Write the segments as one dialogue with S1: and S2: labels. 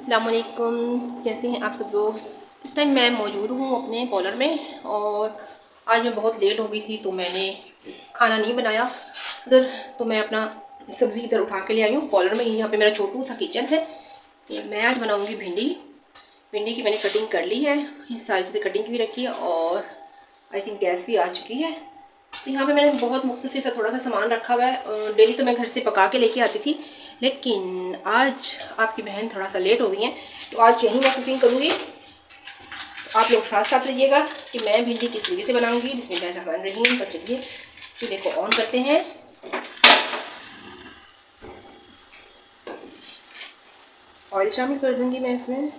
S1: अस्सलाम वालेकुम, कैसे हैं आप सब लोग। इस टाइम मैं मौजूद हूँ अपने पॉलर में और आज मैं बहुत लेट हो गई थी तो मैंने खाना नहीं बनाया उधर। तो मैं अपना सब्ज़ी इधर उठा के ले आई हूँ पॉलर में। यहाँ पे मेरा छोटू सा किचन है। तो मैं आज बनाऊँगी भिंडी। भिंडी की मैंने कटिंग कर ली है, ये सारी चीज़ें कटिंग की भी रखी है और आई थिंक गैस भी आ चुकी है। तो यहाँ पे मैंने बहुत मुख्तसर सा थोड़ा सा सामान रखा हुआ है। डेली तो मैं घर से पका के लेके आती थी, लेकिन आज आपकी बहन थोड़ा सा लेट हो गई है तो आज यहीं मैं कुकिंग करूँगी। तो आप लोग साथ साथ रहिएगा कि मैं भिंडी किस तरीके से बनाऊँगी। बिस्मिल्लाहिर्रहमानिर्रहीम। तो चलिए चूल्हे को ऑन करते हैं। ऑयल शामिल कर दूँगी मैं इसमें।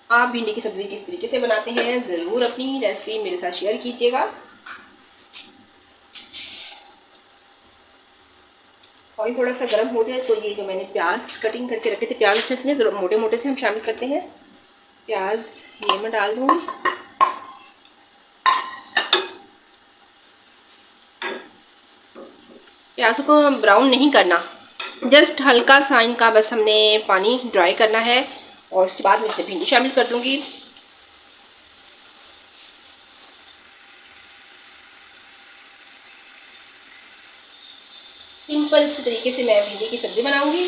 S1: आप भिंडी की सब्ज़ी किस तरीके से बनाते हैं ज़रूर अपनी रेसिपी मेरे साथ शेयर कीजिएगा। ऑयल थोड़ा सा गर्म हो जाए तो ये जो मैंने प्याज कटिंग करके रखे थे, प्याज अच्छे से मोटे मोटे से हम शामिल करते हैं। प्याज ये मैं डाल दूँगी। प्याज को हम ब्राउन नहीं करना, जस्ट हल्का सा इनका बस हमने पानी ड्राई करना है और उसके बाद मैं इसमें भिंडी शामिल कर दूँगी। सिंपल से तरीके से मैं भिंडी की सब्ज़ी बनाऊँगी।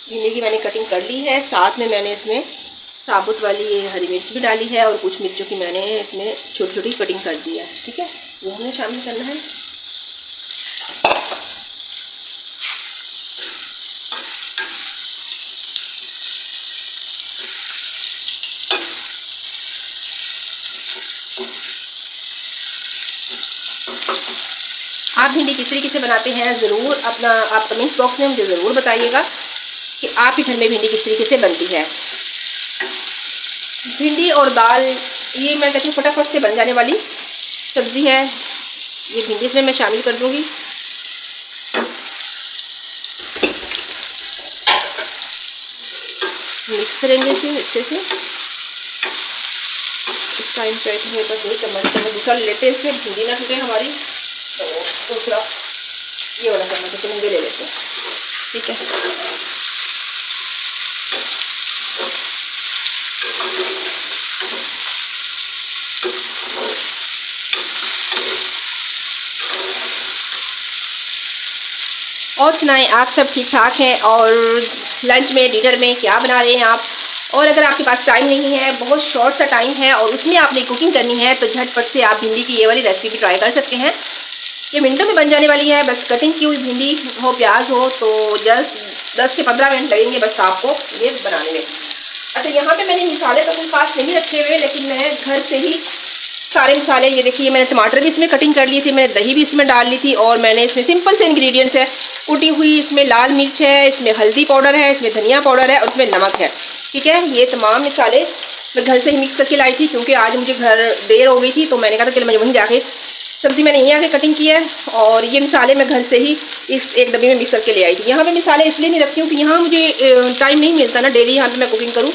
S1: भिंडी की मैंने कटिंग कर ली है, साथ में मैंने इसमें साबुत वाली ये हरी मिर्च भी डाली है और कुछ मिर्चों की मैंने इसमें छोटी छोटी कटिंग कर दी है। ठीक है, वो हमें शामिल करना है। आप भिंडी किस तरीके से बनाते हैं ज़रूर अपना आप कमेंट बॉक्स में मुझे ज़रूर बताइएगा कि आप के घर में भिंडी किस तरीके से बनती है। भिंडी और दाल ये मैं कहती हूँ फटाफट से बन जाने वाली सब्ज़ी है। ये भिंडी इसमें मैं शामिल कर दूँगी। मिक्स करेंगे इसे अच्छे से। इस टाइम पे मेरे पास 2 चम्मच दूसरा ले लेते हैं, इससे भिंडी ना टूटे हमारी। तो दूसरा ये वाला चम्मच तो मुझे ले लेते हैं। ठीक है, और सुनाएं आप सब ठीक ठाक हैं और लंच में डिनर में क्या बना रहे हैं आप। और अगर आपके पास टाइम नहीं है, बहुत शॉर्ट सा टाइम है और उसमें आपने कुकिंग करनी है तो झटपट से आप भिंडी की ये वाली रेसिपी भी ट्राई कर सकते हैं। ये मिनटों में बन जाने वाली है। बस कटिंग की हुई भिंडी हो, प्याज हो, तो जस्ट 10 से 15 मिनट लगेंगे बस आपको ये बनाने में। अच्छा, यहाँ पे मैंने मसाले तो कोई खास नहीं रखे हुए, लेकिन मैं घर से ही सारे मसाले, ये देखिए मैंने टमाटर भी इसमें कटिंग कर लिए थे, मैंने दही भी इसमें डाल ली थी और मैंने इसमें सिंपल से इंग्रेडिएंट्स है कुटी हुई, इसमें लाल मिर्च है, इसमें हल्दी पाउडर है, इसमें धनिया पाउडर है और इसमें नमक है। ठीक है, ये तमाम मसाले मैं घर से ही मिक्स करके लाई थी क्योंकि आज मुझे घर देर हो गई थी तो मैंने कहा था चलो मैं वहीं जाके सब्ज़ी मैंने यहीं आके कटिंग की है और ये मसाले मैं घर से ही इस एक डब्बे में मिक्स करके ले आई थी। यहाँ पे मसाले इसलिए नहीं रखती हूँ कि यहाँ मुझे टाइम नहीं मिलता ना डेली यहाँ पे मैं कुकिंग करूँ,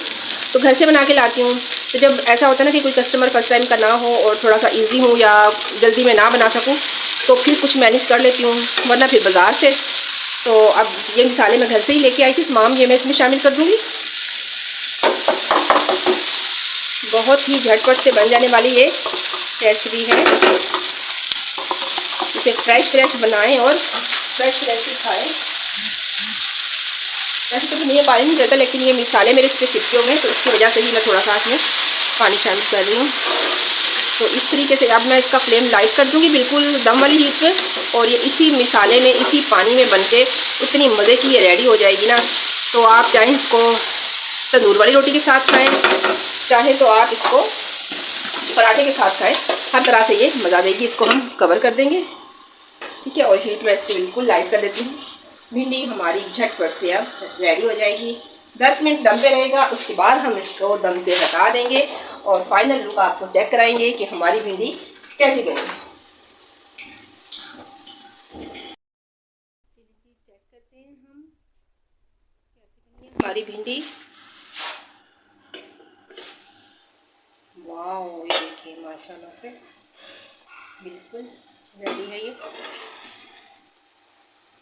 S1: तो घर से बना के लाती हूँ। तो जब ऐसा होता है ना कि कोई कस्टमर फर्स्ट टाइम का ना हो और थोड़ा सा इजी हो या जल्दी में ना बना सकूँ तो फिर कुछ मैनेज कर लेती हूँ, वरना फिर बाज़ार से। तो अब ये मसाले मैं घर से ही लेके आई थी, तमाम ये मैं इसमें शामिल कर दूँगी। बहुत ही झटपट से बन जाने वाली ये रेसिपी है। इसे फ्रेश बनाएं और फ्रेश ही खाएं। वैसे तो नहीं पानी नहीं रहता, लेकिन ये मसाले मेरे इस पर चिपके हुए हैं तो इसकी वजह से ही मैं थोड़ा सा इसमें पानी शामिल कर रही हूँ। तो इस तरीके से अब मैं इसका फ्लेम लाइट कर दूँगी बिल्कुल दम वाली हीट पे, और ये इसी मसाले में इसी पानी में बन के इतनी मज़े की ये रेडी हो जाएगी ना। तो आप चाहें इसको तंदूर वाली रोटी के साथ खाएँ, चाहे तो आप इसको पराठे के साथ खाएं, हर तरह से ये मज़ा देगी। इसको हम कवर कर देंगे। ठीक है, और हीट में इसको बिल्कुल लाइट कर देती हूँ। भिंडी हमारी झटपट से अब रेडी हो जाएगी। 10 मिनट दम पे रहेगा, उसके बाद हम इसको दम से हटा देंगे और फाइनल लुक आपको चेक कराएंगे कि हमारी भिंडी कैसी बनी। चेक करते हैं हम कैसी बनी हमारी भिंडी। वाह, ये देखिए माशाल्लाह से बिल्कुल रेडी है ये।